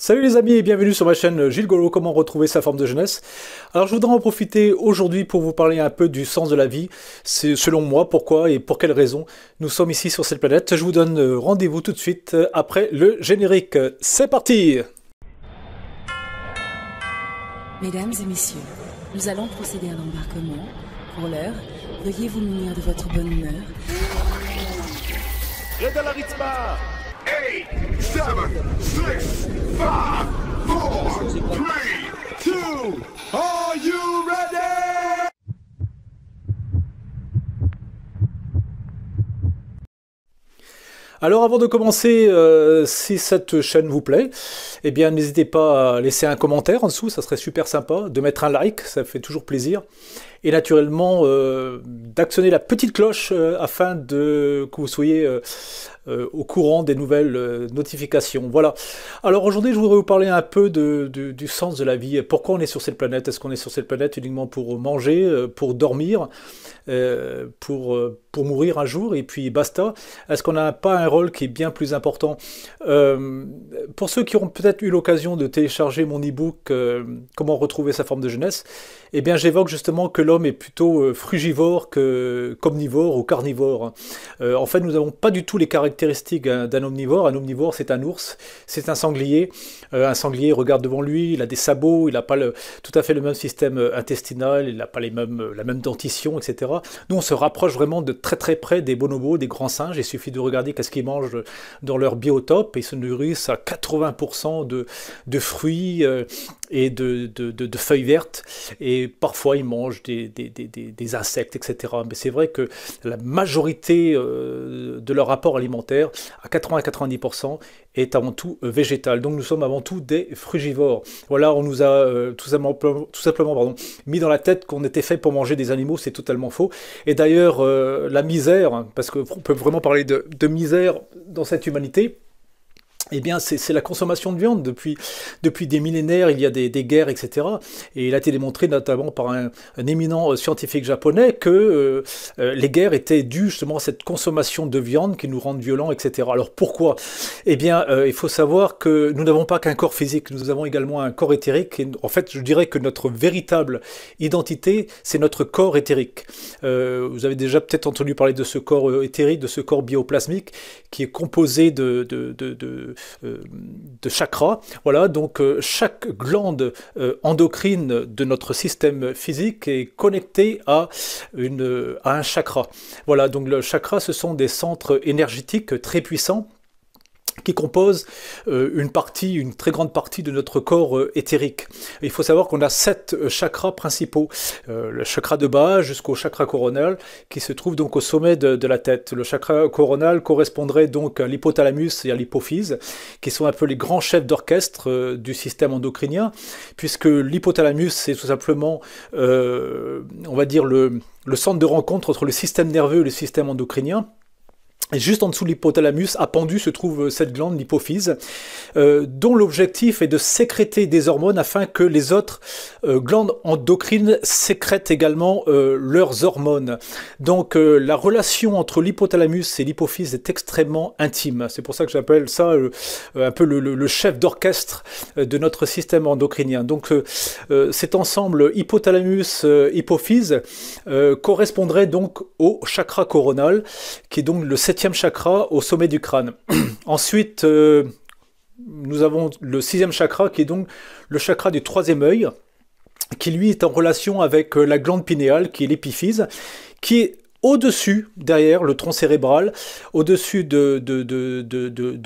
Salut les amis et bienvenue sur ma chaîne Gilles Golo, comment retrouver sa forme de jeunesse. Alors je voudrais en profiter aujourd'hui pour vous parler un peu du sens de la vie. C'est selon moi pourquoi et pour quelles raisons nous sommes ici sur cette planète. Je vous donne rendez-vous tout de suite après le générique. C'est parti! Mesdames et messieurs, nous allons procéder à l'embarquement. Pour l'heure, veuillez vous munir de votre bonne humeur. Red Alaritma! 8, 7, 6, 5, 4, 3, 2, are you ready? Alors avant de commencer, si cette chaîne vous plaît, eh bien n'hésitez pas à laisser un commentaire en dessous, ça serait super sympa, de mettre un like, ça fait toujours plaisir. Et naturellement, d'actionner la petite cloche afin que vous soyez au courant des nouvelles notifications. Voilà. Alors aujourd'hui, je voudrais vous parler un peu du sens de la vie. Pourquoi on est sur cette planète? Est-ce qu'on est sur cette planète uniquement pour manger, pour dormir, pour mourir un jour et puis basta? Est-ce qu'on n'a pas un rôle qui est bien plus important? Pour ceux qui auront peut-être eu l'occasion de télécharger mon e-book Comment retrouver sa forme de jeunesse, eh bien j'évoque justement que l'homme est plutôt frugivore qu'omnivore ou carnivore. En fait, nous n'avons pas du tout les caractéristiques d'un omnivore. Un omnivore, c'est un ours, c'est un sanglier. Un sanglier regarde devant lui, il a des sabots, il n'a pas tout à fait le même système intestinal, il n'a pas la même dentition, etc. Nous, on se rapproche vraiment de très très près des bonobos, des grands singes. Il suffit de regarder qu'est-ce qu'ils mangent dans leur biotope. Ils se nourrissent à 80% de fruits et de feuilles vertes. Et parfois, ils mangent des insectes, etc. Mais c'est vrai que la majorité de leur apport alimentaire, à 80-90%, est avant tout végétal. Donc nous sommes avant tout des frugivores. Voilà, on nous a tout simplement mis dans la tête qu'on était fait pour manger des animaux, c'est totalement faux. Et d'ailleurs, la misère, parce qu'on peut vraiment parler de misère dans cette humanité, eh bien, c'est la consommation de viande. Depuis des millénaires, il y a des guerres, etc. Et il a été démontré notamment par un éminent scientifique japonais que les guerres étaient dues justement à cette consommation de viande qui nous rend violents, etc. Alors pourquoi? Eh bien, il faut savoir que nous n'avons pas qu'un corps physique, nous avons également un corps éthérique. Et en fait, je dirais que notre véritable identité, c'est notre corps éthérique. Vous avez déjà peut-être entendu parler de ce corps éthérique, de ce corps bioplasmique, qui est composé de chakras. Voilà, donc chaque glande endocrine de notre système physique est connectée à un chakra. Voilà, donc le chakra, ce sont des centres énergétiques très puissants qui compose une très grande partie de notre corps éthérique. Il faut savoir qu'on a 7 chakras principaux, le chakra de bas jusqu'au chakra coronal, qui se trouve donc au sommet de la tête. Le chakra coronal correspondrait donc à l'hypothalamus et à l'hypophyse, qui sont un peu les grands chefs d'orchestre du système endocrinien, puisque l'hypothalamus, c'est tout simplement, on va dire, le centre de rencontre entre le système nerveux et le système endocrinien. Et juste en dessous de l'hypothalamus, appendu, se trouve cette glande, l'hypophyse, dont l'objectif est de sécréter des hormones afin que les autres glandes endocrines sécrètent également leurs hormones. Donc la relation entre l'hypothalamus et l'hypophyse est extrêmement intime. C'est pour ça que j'appelle ça un peu le chef d'orchestre de notre système endocrinien. Donc cet ensemble hypothalamus-hypophyse correspondrait donc au chakra coronal, qui est donc le 7e chakra au sommet du crâne. Ensuite, nous avons le 6e chakra, qui est donc le chakra du 3e œil, qui lui est en relation avec la glande pinéale, qui est l'épiphyse, qui est au-dessus, derrière le tronc cérébral, au-dessus de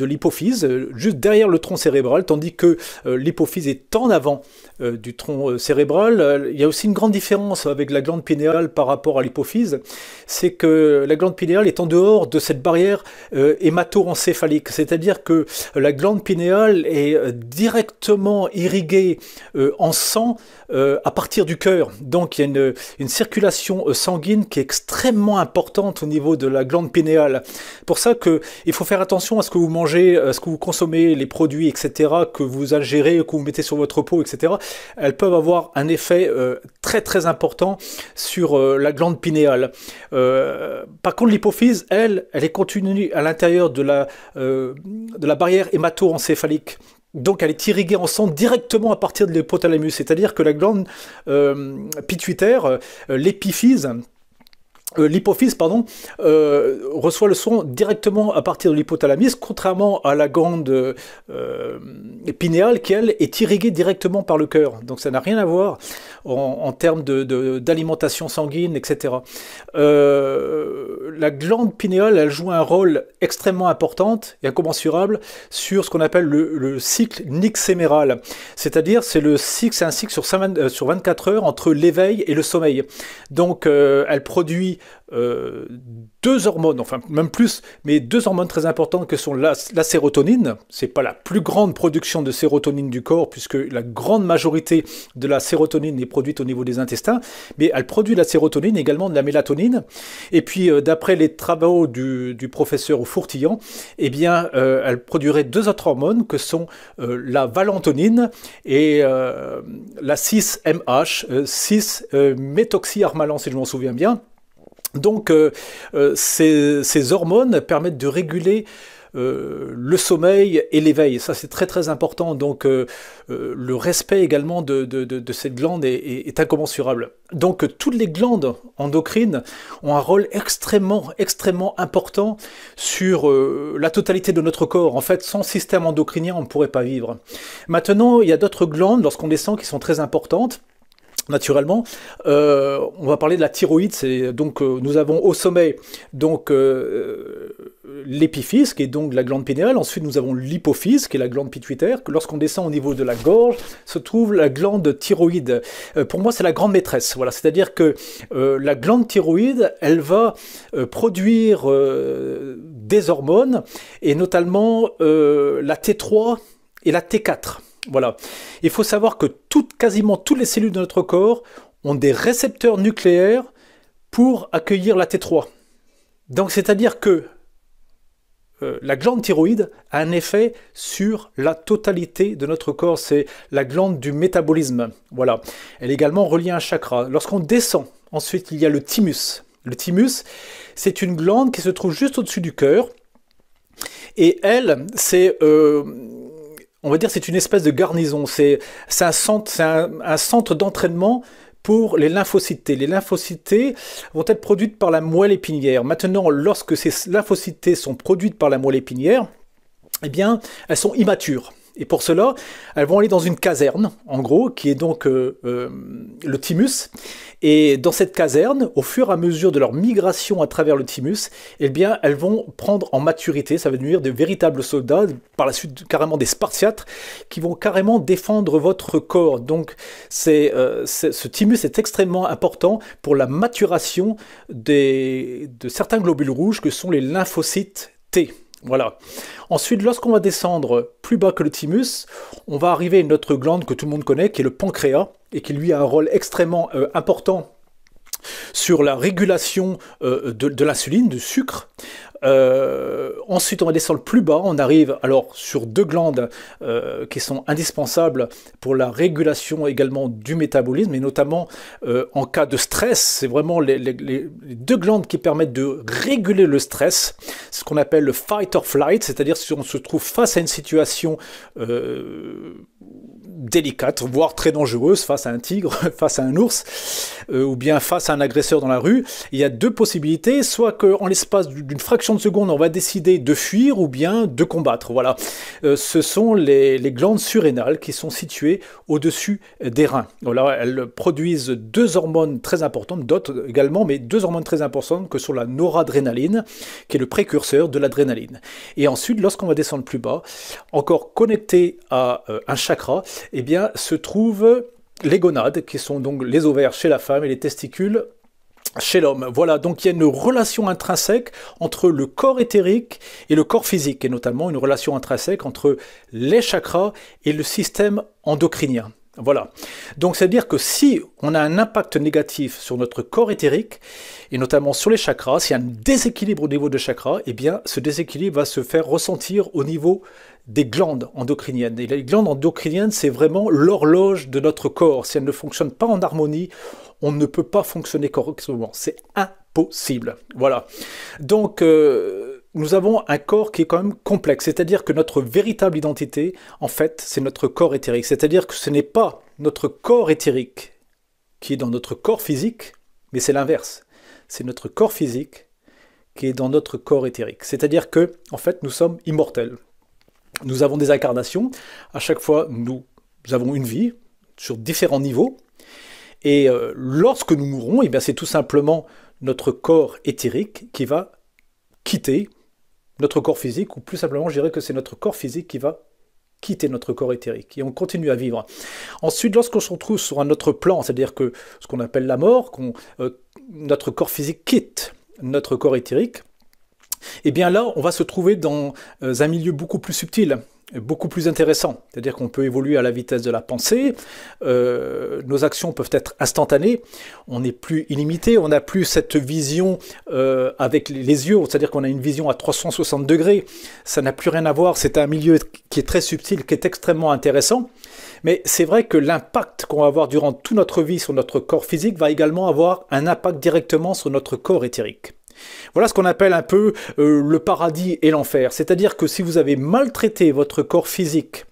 l'hypophyse, juste derrière le tronc cérébral, tandis que l'hypophyse est en avant du tronc cérébral. Il y a aussi une grande différence avec la glande pinéale par rapport à l'hypophyse, c'est que la glande pinéale est en dehors de cette barrière hémato-encéphalique, c'est-à-dire que la glande pinéale est directement irriguée en sang à partir du cœur. Donc il y a une circulation sanguine qui est extrêmement importante au niveau de la glande pinéale. Pour ça qu'il faut faire attention à ce que vous mangez, à ce que vous consommez, les produits, etc., que vous ingérez, que vous mettez sur votre peau, etc. Elles peuvent avoir un effet très très important sur la glande pinéale. Par contre, l'hypophyse, elle est contenue à l'intérieur de la barrière hémato-encéphalique. Donc elle est irriguée en sang directement à partir de l'hypothalamus, c'est-à-dire que la glande pituitaire, l'épiphyse, l'hypophyse, pardon, reçoit le son directement à partir de l'hypothalamus, contrairement à la glande pinéale qui, elle, est irriguée directement par le cœur. Donc ça n'a rien à voir en termes d'alimentation sanguine, etc. La glande pinéale, elle joue un rôle extrêmement important et incommensurable sur ce qu'on appelle le cycle nyxéméral. C'est-à-dire, c'est un cycle sur 24 heures entre l'éveil et le sommeil. Donc, elle produit deux hormones, enfin même plus, mais deux hormones très importantes que sont la sérotonine. C'est pas la plus grande production de sérotonine du corps, puisque la grande majorité de la sérotonine est produite au niveau des intestins, mais elle produit la sérotonine, également de la mélatonine. Et puis d'après les travaux du professeur Fourtillan, eh bien elle produirait deux autres hormones que sont la valentonine et la 6-MH, 6-méthoxyharmalan, si je m'en souviens bien. Donc ces hormones permettent de réguler le sommeil et l'éveil. Ça, c'est très très important. Donc le respect également de cette glande est incommensurable. Donc toutes les glandes endocrines ont un rôle extrêmement important sur la totalité de notre corps. En fait, sans système endocrinien, on ne pourrait pas vivre. Maintenant, il y a d'autres glandes, lorsqu'on descend, qui sont très importantes. Naturellement, on va parler de la thyroïde. Donc nous avons au sommet donc l'épiphyse, qui est donc la glande pinéale. Ensuite, nous avons l'hypophyse, qui est la glande pituitaire. Lorsqu'on descend au niveau de la gorge, se trouve la glande thyroïde. Pour moi, c'est la grande maîtresse. Voilà, c'est-à-dire que la glande thyroïde, elle va produire des hormones, et notamment la T3 et la T4. Voilà. Il faut savoir que quasiment toutes les cellules de notre corps ont des récepteurs nucléaires pour accueillir la T3. Donc, c'est-à-dire que la glande thyroïde a un effet sur la totalité de notre corps. C'est la glande du métabolisme. Voilà. Elle est également reliée à un chakra. Lorsqu'on descend, ensuite, il y a le thymus. Le thymus, c'est une glande qui se trouve juste au-dessus du cœur. Et elle, c'est... on va dire c'est une espèce de garnison, c'est un centre d'entraînement pour les lymphocytes T. Les lymphocytes T vont être produites par la moelle épinière. Maintenant, lorsque ces lymphocytes T sont produites par la moelle épinière, eh bien, elles sont immatures. Et pour cela, elles vont aller dans une caserne, en gros, qui est donc le thymus. Et dans cette caserne, au fur et à mesure de leur migration à travers le thymus, eh bien, elles vont prendre en maturité, ça va devenir de véritables soldats, par la suite carrément des Spartiates, qui vont carrément défendre votre corps. Donc, ce thymus est extrêmement important pour la maturation de certains globules rouges que sont les lymphocytes T. Voilà. Ensuite, lorsqu'on va descendre plus bas que le thymus, on va arriver à une autre glande que tout le monde connaît, qui est le pancréas, et qui lui a un rôle extrêmement important sur la régulation de l'insuline, du sucre. Ensuite, on va descendre plus bas, on arrive alors sur deux glandes qui sont indispensables pour la régulation également du métabolisme, et notamment en cas de stress. C'est vraiment les deux glandes qui permettent de réguler le stress, ce qu'on appelle le fight or flight, c'est-à-dire si on se trouve face à une situation délicate, voire très dangereuse, face à un tigre, face à un ours, ou bien face à un agresseur dans la rue, il y a deux possibilités, soit qu'en l'espace d'une fraction de seconde, on va décider de fuir ou bien de combattre. Voilà. Ce sont les glandes surrénales qui sont situées au-dessus des reins. Voilà, elles produisent deux hormones très importantes, d'autres également, mais deux hormones très importantes que sont la noradrénaline, qui est le précurseur de l'adrénaline. Et ensuite, lorsqu'on va descendre plus bas, encore connecté à un chakra, eh bien, se trouvent les gonades, qui sont donc les ovaires chez la femme et les testicules chez l'homme. Voilà, donc il y a une relation intrinsèque entre le corps éthérique et le corps physique, et notamment une relation intrinsèque entre les chakras et le système endocrinien. Voilà, donc c'est-à-dire que si on a un impact négatif sur notre corps éthérique, et notamment sur les chakras, s'il y a un déséquilibre au niveau des chakras, eh bien ce déséquilibre va se faire ressentir au niveau des glandes endocriniennes. Et les glandes endocriniennes, c'est vraiment l'horloge de notre corps. Si elles ne fonctionnent pas en harmonie, on ne peut pas fonctionner correctement. C'est impossible. Voilà. Donc, nous avons un corps qui est quand même complexe, c'est-à-dire que notre véritable identité, en fait, c'est notre corps éthérique. C'est-à-dire que ce n'est pas notre corps éthérique qui est dans notre corps physique, mais c'est l'inverse. C'est notre corps physique qui est dans notre corps éthérique. C'est-à-dire que, en fait, nous sommes immortels. Nous avons des incarnations. À chaque fois, nous avons une vie sur différents niveaux. Et lorsque nous mourrons, eh bien, c'est tout simplement notre corps éthérique qui va quitter notre corps physique, ou plus simplement, je dirais que c'est notre corps physique qui va quitter notre corps éthérique, et on continue à vivre. Ensuite, lorsqu'on se retrouve sur un autre plan, c'est-à-dire que ce qu'on appelle la mort, notre corps physique quitte notre corps éthérique, et bien là, on va se trouver dans un milieu beaucoup plus subtil, beaucoup plus intéressant. C'est-à-dire qu'on peut évoluer à la vitesse de la pensée, nos actions peuvent être instantanées, on n'est plus illimité, on n'a plus cette vision avec les yeux, c'est-à-dire qu'on a une vision à 360 degrés, ça n'a plus rien à voir, c'est un milieu qui est très subtil, qui est extrêmement intéressant, mais c'est vrai que l'impact qu'on va avoir durant toute notre vie sur notre corps physique va également avoir un impact directement sur notre corps éthérique. Voilà ce qu'on appelle un peu le paradis et l'enfer. C'est-à-dire que si vous avez maltraité votre corps physique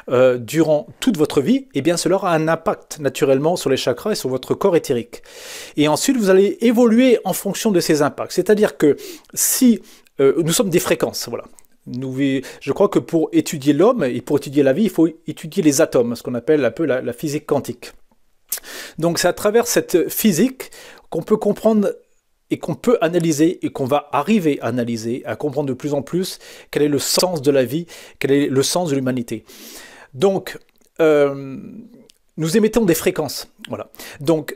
durant toute votre vie, eh bien cela aura un impact naturellement sur les chakras et sur votre corps éthérique. Et ensuite, vous allez évoluer en fonction de ces impacts. C'est-à-dire que si nous sommes des fréquences, voilà. Je crois que pour étudier l'homme et pour étudier la vie, il faut étudier les atomes, ce qu'on appelle un peu la physique quantique. Donc c'est à travers cette physique qu'on peut comprendre et qu'on peut analyser et qu'on va arriver à analyser, à comprendre de plus en plus quel est le sens de la vie, quel est le sens de l'humanité. Donc, nous émettons des fréquences. Voilà. Donc,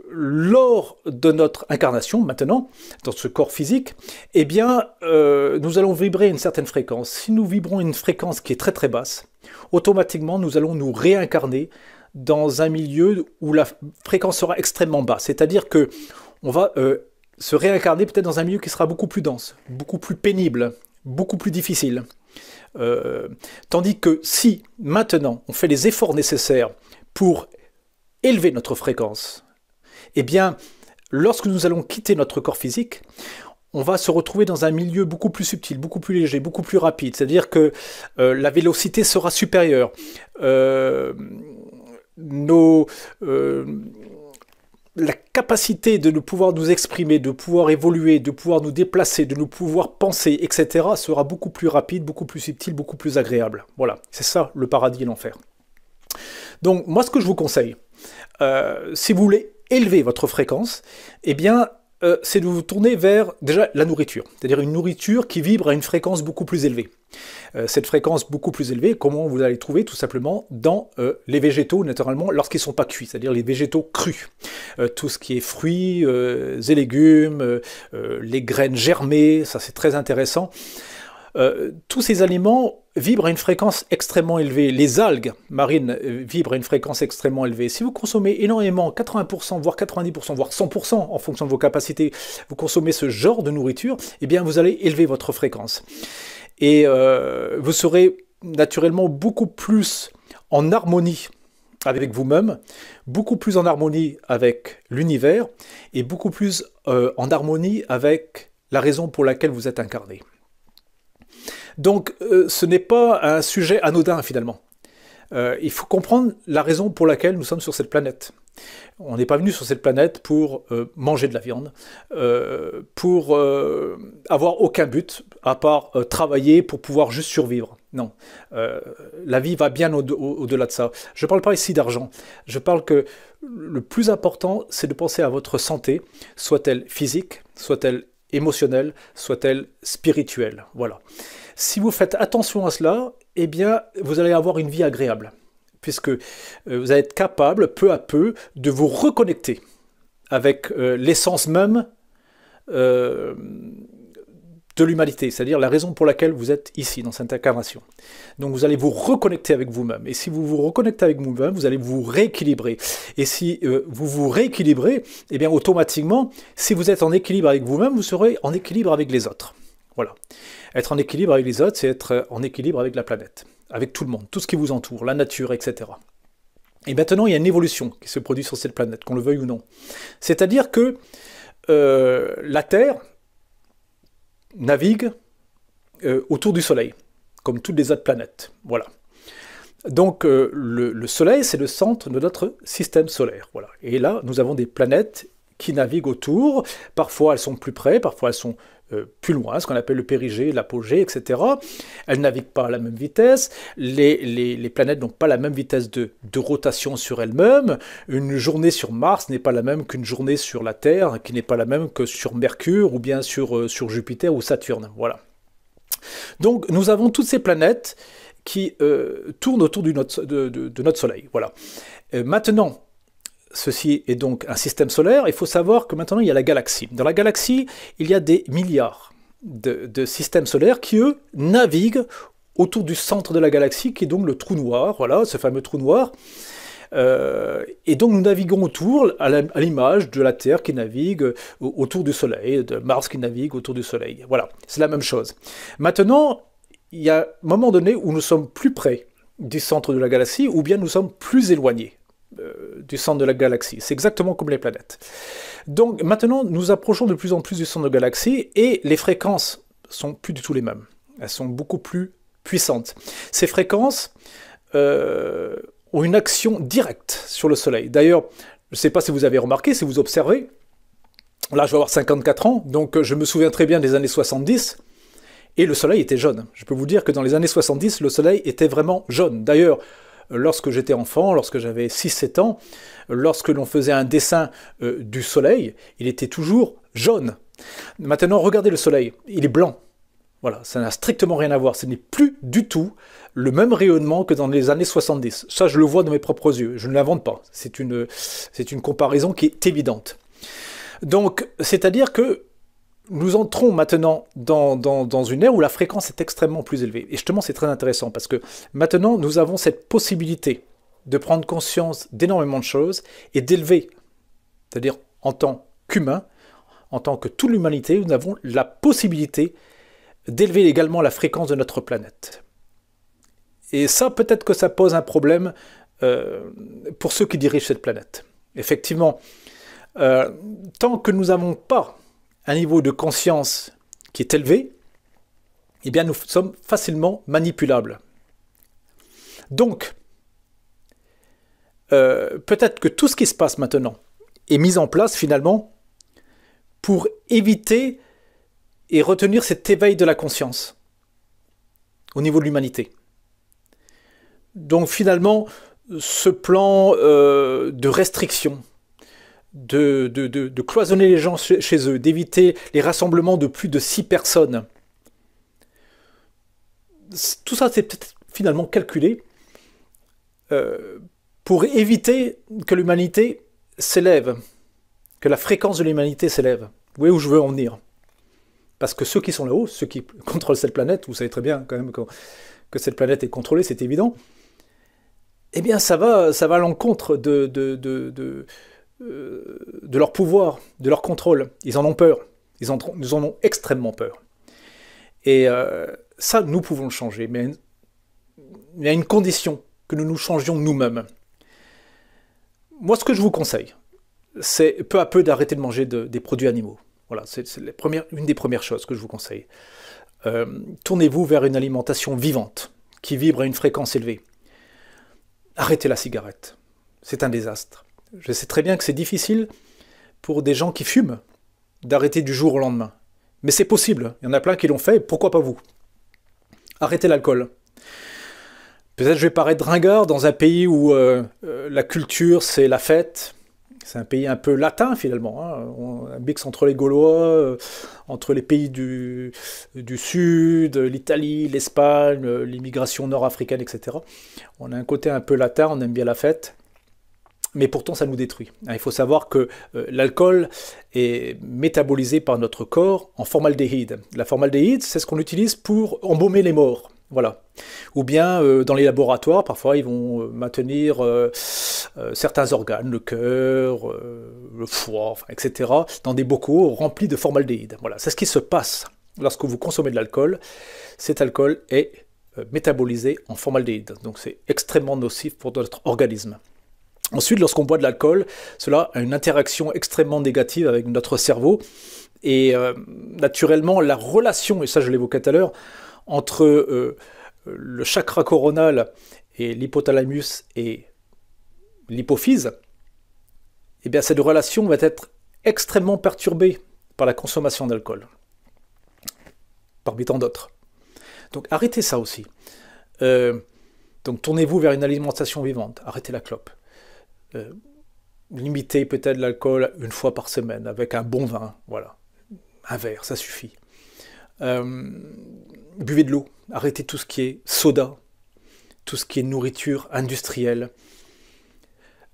lors de notre incarnation, maintenant, dans ce corps physique, eh bien, nous allons vibrer une certaine fréquence. Si nous vibrons une fréquence qui est très très basse, automatiquement, nous allons nous réincarner dans un milieu où la fréquence sera extrêmement basse. C'est-à-dire que on va se réincarner peut-être dans un milieu qui sera beaucoup plus dense, beaucoup plus pénible, beaucoup plus difficile. Tandis que si, maintenant, on fait les efforts nécessaires pour élever notre fréquence, eh bien, lorsque nous allons quitter notre corps physique, on va se retrouver dans un milieu beaucoup plus subtil, beaucoup plus léger, beaucoup plus rapide. C'est-à-dire que la vélocité sera supérieure. La capacité de nous pouvoir nous exprimer, de pouvoir évoluer, de pouvoir nous déplacer, de nous pouvoir penser, etc. sera beaucoup plus rapide, beaucoup plus subtil, beaucoup plus agréable. Voilà, c'est ça le paradis et l'enfer. Donc moi ce que je vous conseille, si vous voulez élever votre fréquence, eh bien c'est de vous tourner vers déjà la nourriture, c'est-à-dire une nourriture qui vibre à une fréquence beaucoup plus élevée. Cette fréquence beaucoup plus élevée, comment vous allez trouver tout simplement dans les végétaux, naturellement, lorsqu'ils ne sont pas cuits, c'est-à-dire les végétaux crus. Tout ce qui est fruits et légumes, les graines germées, ça c'est très intéressant. Tous ces aliments vibrent à une fréquence extrêmement élevée. Les algues marines vibrent à une fréquence extrêmement élevée. Si vous consommez énormément, 80%, voire 90%, voire 100% en fonction de vos capacités, vous consommez ce genre de nourriture, eh bien vous allez élever votre fréquence. Et vous serez naturellement beaucoup plus en harmonie avec vous-même, beaucoup plus en harmonie avec l'univers et beaucoup plus en harmonie avec la raison pour laquelle vous êtes incarné. Donc ce n'est pas un sujet anodin finalement. Il faut comprendre la raison pour laquelle nous sommes sur cette planète. On n'est pas venu sur cette planète pour manger de la viande, pour avoir aucun but à part travailler pour pouvoir juste survivre. Non, la vie va bien au-delà de ça. Je ne parle pas ici d'argent. Je parle que le plus important, c'est de penser à votre santé, soit-elle physique, soit-elle émotionnelle, soit-elle spirituelle. Voilà. Si vous faites attention à cela, eh bien, vous allez avoir une vie agréable, puisque vous allez être capable, peu à peu, de vous reconnecter avec l'essence même de l'humanité, c'est-à-dire la raison pour laquelle vous êtes ici, dans cette incarnation. Donc vous allez vous reconnecter avec vous-même. Et si vous vous reconnectez avec vous-même, vous allez vous rééquilibrer. Et si vous vous rééquilibrez, eh bien automatiquement, si vous êtes en équilibre avec vous-même, vous serez en équilibre avec les autres. Voilà. Être en équilibre avec les autres, c'est être en équilibre avec la planète, avec tout le monde, tout ce qui vous entoure, la nature, etc. Et maintenant, il y a une évolution qui se produit sur cette planète, qu'on le veuille ou non. C'est-à-dire que la Terre, navigue autour du Soleil, comme toutes les autres planètes. Voilà. Donc le Soleil, c'est le centre de notre système solaire. Voilà. Et là, nous avons des planètes qui naviguent autour. Parfois, elles sont plus près, parfois, elles sont plus loin, ce qu'on appelle le périgée, l'apogée, etc. Elles ne naviguent pas à la même vitesse. Les planètes n'ont pas la même vitesse de rotation sur elles-mêmes. Une journée sur Mars n'est pas la même qu'une journée sur la Terre, qui n'est pas la même que sur Mercure ou bien sur Jupiter ou Saturne. Voilà. Donc, nous avons toutes ces planètes qui tournent autour de notre Soleil. Voilà. Maintenant, ceci est donc un système solaire. Il faut savoir que maintenant, il y a la galaxie. Dans la galaxie, il y a des milliards de systèmes solaires qui, eux, naviguent autour du centre de la galaxie, qui est donc le trou noir, voilà, ce fameux trou noir. Et donc, nous naviguons autour, à l'image de la Terre qui navigue autour du Soleil, de Mars qui navigue autour du Soleil. Voilà, c'est la même chose. Maintenant, il y a un moment donné où nous sommes plus près du centre de la galaxie, ou bien nous sommes plus éloignés du centre de la galaxie. C'est exactement comme les planètes. Donc maintenant, nous approchons de plus en plus du centre de la galaxie et les fréquences sont plus du tout les mêmes. Elles sont beaucoup plus puissantes. Ces fréquences ont une action directe sur le Soleil. D'ailleurs, je ne sais pas si vous avez remarqué, si vous observez, là je vais avoir 54 ans, donc je me souviens très bien des années 70, et le Soleil était jaune. Je peux vous dire que dans les années 70, le Soleil était vraiment jaune. D'ailleurs, lorsque j'étais enfant, lorsque j'avais 6-7 ans, lorsque l'on faisait un dessin du Soleil, il était toujours jaune. Maintenant, regardez le Soleil, il est blanc. Voilà, ça n'a strictement rien à voir. Ce n'est plus du tout le même rayonnement que dans les années 70. Ça, je le vois de mes propres yeux. Je ne l'invente pas. C'est une comparaison qui est évidente. Donc, c'est-à-dire que nous entrons maintenant dans une ère où la fréquence est extrêmement plus élevée. Et justement, c'est très intéressant parce que maintenant, nous avons cette possibilité de prendre conscience d'énormément de choses et d'élever, c'est-à-dire en tant qu'humain, en tant que toute l'humanité, nous avons la possibilité d'élever également la fréquence de notre planète. Et ça, peut-être que ça pose un problème pour ceux qui dirigent cette planète. Effectivement, tant que nous n'avons pas un niveau de conscience qui est élevé, eh bien nous sommes facilement manipulables. Donc, peut-être que tout ce qui se passe maintenant est mis en place finalement pour éviter et retenir cet éveil de la conscience au niveau de l'humanité. Donc finalement, ce plan de restriction, de cloisonner les gens chez eux, d'éviter les rassemblements de plus de 6 personnes. Tout ça, c'est peut-être finalement calculé pour éviter que l'humanité s'élève, que la fréquence de l'humanité s'élève. Vous voyez où je veux en venir? Parce que ceux qui sont là-haut, ceux qui contrôlent cette planète, vous savez très bien quand même que cette planète est contrôlée, c'est évident, eh bien ça va à l'encontre de leur pouvoir, de leur contrôle. Ils en ont peur. Nous en ont extrêmement peur. Et ça, nous pouvons le changer. Mais il y a une condition, que nous nous changions nous-mêmes. Moi, ce que je vous conseille, c'est peu à peu d'arrêter de manger des produits animaux. Voilà, c'est une des premières choses que je vous conseille. Tournez-vous vers une alimentation vivante, qui vibre à une fréquence élevée. Arrêtez la cigarette. C'est un désastre. Je sais très bien que c'est difficile pour des gens qui fument d'arrêter du jour au lendemain. Mais c'est possible. Il y en a plein qui l'ont fait. Pourquoi pas vous? Arrêtez l'alcool. Peut-être je vais paraître ringard dans un pays où la culture, c'est la fête. C'est un pays un peu latin, finalement. Hein. Un mix entre les Gaulois, entre les pays du Sud, l'Italie, l'Espagne, l'immigration nord-africaine, etc. On a un côté un peu latin, on aime bien la fête. Mais pourtant, ça nous détruit. Il faut savoir que l'alcool est métabolisé par notre corps en formaldéhyde. La formaldéhyde, c'est ce qu'on utilise pour embaumer les morts. Voilà. Ou bien, dans les laboratoires, parfois, ils vont maintenir certains organes, le cœur, le foie, enfin, etc., dans des bocaux remplis de formaldéhyde. Voilà. C'est ce qui se passe lorsque vous consommez de l'alcool. Cet alcool est métabolisé en formaldéhyde. Donc, c'est extrêmement nocif pour notre organisme. Ensuite, lorsqu'on boit de l'alcool, cela a une interaction extrêmement négative avec notre cerveau Et naturellement, la relation, et ça je l'évoquais tout à l'heure, entre le chakra coronal et l'hypothalamus et l'hypophyse, eh bien cette relation va être extrêmement perturbée par la consommation d'alcool, parmi tant d'autres. Donc arrêtez ça aussi. Donc tournez-vous vers une alimentation vivante, arrêtez la clope. Limitez peut-être l'alcool une fois par semaine, avec un bon vin, voilà. Un verre, ça suffit. Buvez de l'eau, arrêtez tout ce qui est soda, tout ce qui est nourriture industrielle.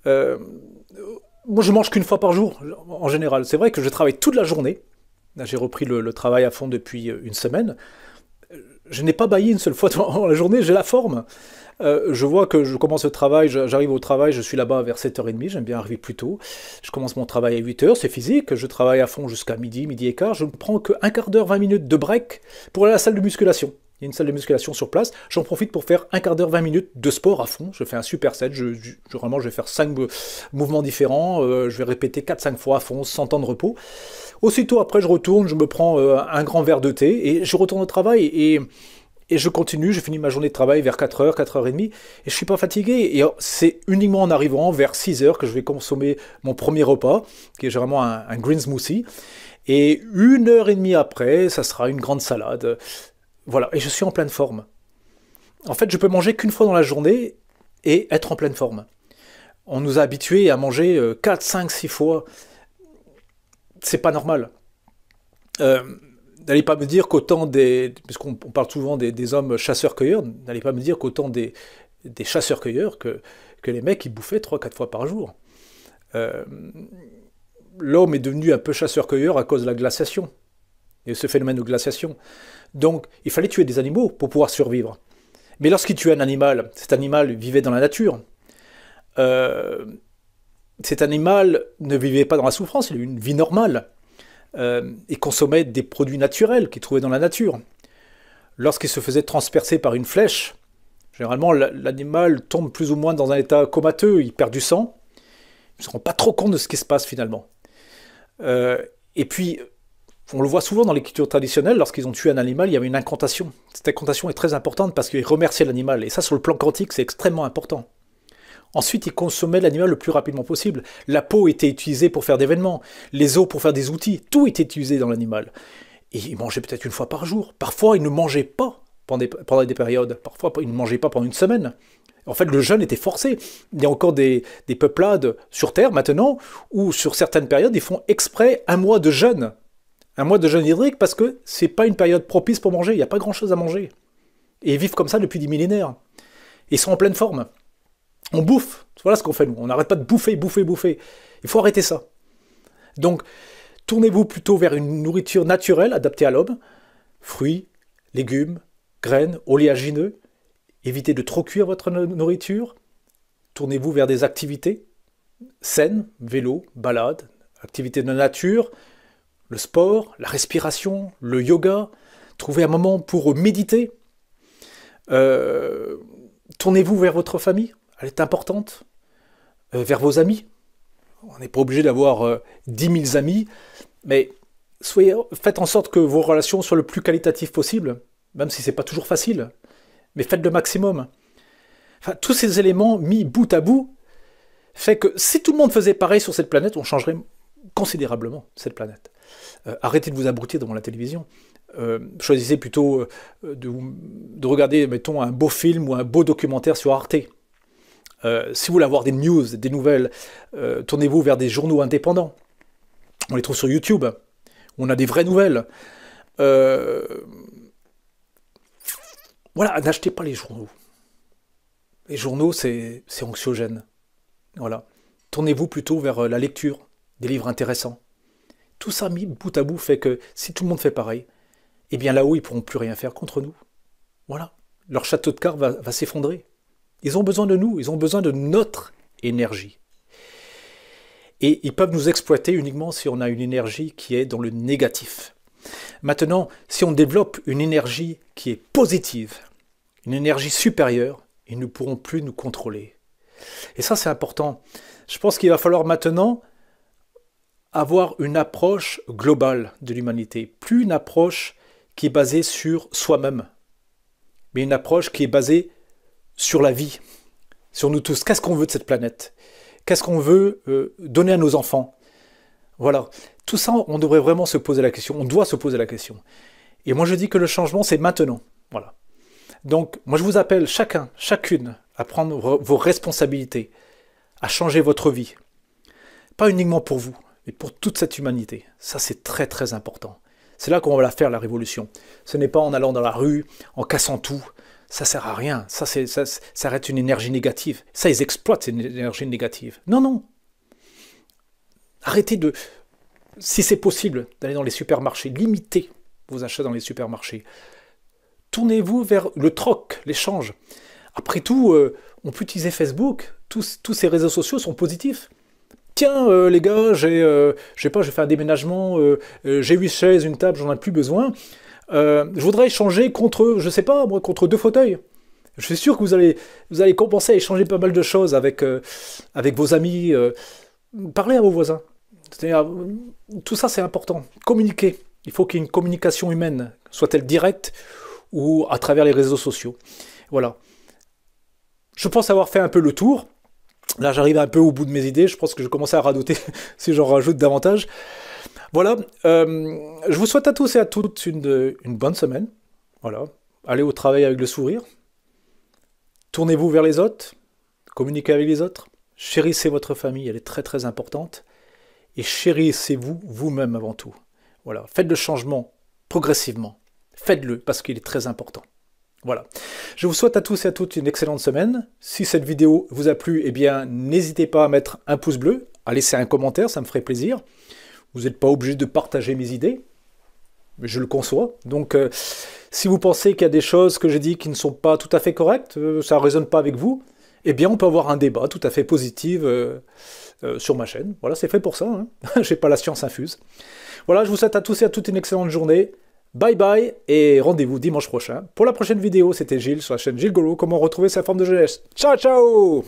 Moi je mange qu'une fois par jour, en général. C'est vrai que je travaille toute la journée. Là, j'ai repris le travail à fond depuis une semaine. Je n'ai pas bâillé une seule fois dans la journée, j'ai la forme. Je vois que je commence le travail, j'arrive au travail, je suis là-bas vers 7h30, j'aime bien arriver plus tôt. Je commence mon travail à 8h, c'est physique, je travaille à fond jusqu'à midi, midi et quart. Je ne prends qu'un quart d'heure, 20 minutes de break pour aller à la salle de musculation. Il y a une salle de musculation sur place, j'en profite pour faire un quart d'heure, 20 minutes de sport à fond. Je fais un super set, vraiment je vais faire 5 mouvements différents, je vais répéter 4-5 fois à fond, sans temps de repos. Aussitôt après je retourne, je me prends un grand verre de thé et je retourne au travail et je continue, je finis ma journée de travail vers 4h, 4h30, et je ne suis pas fatigué. Et c'est uniquement en arrivant vers 6h que je vais consommer mon premier repas, qui est généralement un green smoothie. Et 1h30 après, ça sera une grande salade. Voilà, et je suis en pleine forme. En fait, je peux manger qu'une fois dans la journée et être en pleine forme. On nous a habitués à manger 4, 5, 6 fois. C'est pas normal. N'allez pas me dire qu'autant puisqu'on parle souvent des hommes chasseurs-cueilleurs, n'allez pas me dire qu'autant des chasseurs-cueilleurs que les mecs qui bouffaient 3-4 fois par jour. L'homme est devenu un peu chasseur-cueilleur à cause de la glaciation, et ce phénomène de glaciation. Donc, il fallait tuer des animaux pour pouvoir survivre. Mais lorsqu'il tuait un animal, cet animal vivait dans la nature. Cet animal ne vivait pas dans la souffrance, il avait une vie normale. Et consommait des produits naturels qu'il trouvait dans la nature. Lorsqu'il se faisait transpercer par une flèche, généralement l'animal tombe plus ou moins dans un état comateux, il perd du sang, il ne se rend pas trop compte de ce qui se passe finalement. Et puis, on le voit souvent dans les cultures traditionnelles, lorsqu'ils ont tué un animal, il y avait une incantation. Cette incantation est très importante parce qu'ils remerciaient l'animal, et ça sur le plan quantique c'est extrêmement important. Ensuite, ils consommaient l'animal le plus rapidement possible. La peau était utilisée pour faire des vêtements, les os pour faire des outils, tout était utilisé dans l'animal. Et ils mangeaient peut-être une fois par jour. Parfois, ils ne mangeaient pas pendant des périodes. Parfois, ils ne mangeaient pas pendant une semaine. En fait, le jeûne était forcé. Il y a encore des peuplades sur Terre maintenant, où sur certaines périodes, ils font exprès un mois de jeûne. Un mois de jeûne hydrique parce que c'est pas une période propice pour manger. Il n'y a pas grand-chose à manger. Et ils vivent comme ça depuis des millénaires. Ils sont en pleine forme. On bouffe, voilà ce qu'on fait nous, on n'arrête pas de bouffer. Il faut arrêter ça. Donc, tournez-vous plutôt vers une nourriture naturelle adaptée à l'homme, fruits, légumes, graines, oléagineux. Évitez de trop cuire votre nourriture. Tournez-vous vers des activités saines, vélo, balade, activités de nature, le sport, la respiration, le yoga. Trouvez un moment pour méditer. Tournez-vous vers votre famille. Elle est importante, vers vos amis. On n'est pas obligé d'avoir 10 000 amis, mais faites en sorte que vos relations soient le plus qualitatives possible, même si ce n'est pas toujours facile, mais faites le maximum. Enfin, tous ces éléments mis bout à bout fait que si tout le monde faisait pareil sur cette planète, on changerait considérablement cette planète. Arrêtez de vous abrutir devant la télévision. Choisissez plutôt de regarder, mettons, un beau film ou un beau documentaire sur Arte. Si vous voulez avoir des news, des nouvelles, tournez-vous vers des journaux indépendants. On les trouve sur YouTube, où on a des vraies nouvelles. Voilà, n'achetez pas les journaux. Les journaux, c'est anxiogène. Voilà. Tournez-vous plutôt vers la lecture, des livres intéressants. Tout ça mis bout à bout fait que si tout le monde fait pareil, eh bien là-haut, ils ne pourront plus rien faire contre nous. Voilà. Leur château de cartes va s'effondrer. Ils ont besoin de nous, ils ont besoin de notre énergie. Et ils peuvent nous exploiter uniquement si on a une énergie qui est dans le négatif. Maintenant, si on développe une énergie qui est positive, une énergie supérieure, ils ne pourront plus nous contrôler. Et ça, c'est important. Je pense qu'il va falloir maintenant avoir une approche globale de l'humanité, plus une approche qui est basée sur soi-même, mais une approche qui est basée sur la vie, sur nous tous. Qu'est-ce qu'on veut de cette planète? Qu'est-ce qu'on veut donner à nos enfants? Voilà, tout ça, on devrait vraiment se poser la question, on doit se poser la question. Et moi je dis que le changement, c'est maintenant. Voilà. Donc, moi je vous appelle chacun, chacune, à prendre vos responsabilités, à changer votre vie. Pas uniquement pour vous, mais pour toute cette humanité. Ça, c'est très très important. C'est là qu'on va la faire, la révolution. Ce n'est pas en allant dans la rue, en cassant tout. Ça sert à rien. Ça reste une énergie négative. Ça, ils exploitent cette énergie négative. Non, non. Arrêtez de, si c'est possible, d'aller dans les supermarchés. Limitez vos achats dans les supermarchés. Tournez-vous vers le troc, l'échange. Après tout, on peut utiliser Facebook. Tous ces réseaux sociaux sont positifs. Tiens, les gars, je sais pas, j'ai fait un déménagement, j'ai 8 chaises, une table, j'en ai plus besoin. Je voudrais échanger contre, je sais pas, moi, contre 2 fauteuils. Je suis sûr que vous allez commencer à échanger pas mal de choses avec vos amis. Parlez à vos voisins. Tout ça, c'est important. Communiquer. Il faut qu'il y ait une communication humaine, soit-elle directe ou à travers les réseaux sociaux. Voilà. Je pense avoir fait un peu le tour. Là, j'arrive un peu au bout de mes idées. Je pense que je commence à radoter si j'en rajoute davantage. Voilà. Je vous souhaite à tous et à toutes une bonne semaine. Voilà. Allez au travail avec le sourire. Tournez-vous vers les autres. Communiquez avec les autres. Chérissez votre famille. Elle est très très importante. Et chérissez-vous vous-même avant tout. Voilà. Faites le changement progressivement. Faites-le parce qu'il est très important. Voilà. Je vous souhaite à tous et à toutes une excellente semaine. Si cette vidéo vous a plu, eh bien, n'hésitez pas à mettre un pouce bleu, à laisser un commentaire, ça me ferait plaisir. Vous n'êtes pas obligé de partager mes idées, mais je le conçois. Donc, si vous pensez qu'il y a des choses que j'ai dit qui ne sont pas tout à fait correctes, ça ne résonne pas avec vous, eh bien, on peut avoir un débat tout à fait positif sur ma chaîne. Voilà, c'est fait pour ça. Hein. Je n'ai pas la science infuse. Voilà, je vous souhaite à tous et à toutes une excellente journée. Bye bye et rendez-vous dimanche prochain. Pour la prochaine vidéo, c'était Gilles sur la chaîne Gilles Golo, comment retrouver sa forme de jeunesse. Ciao ciao!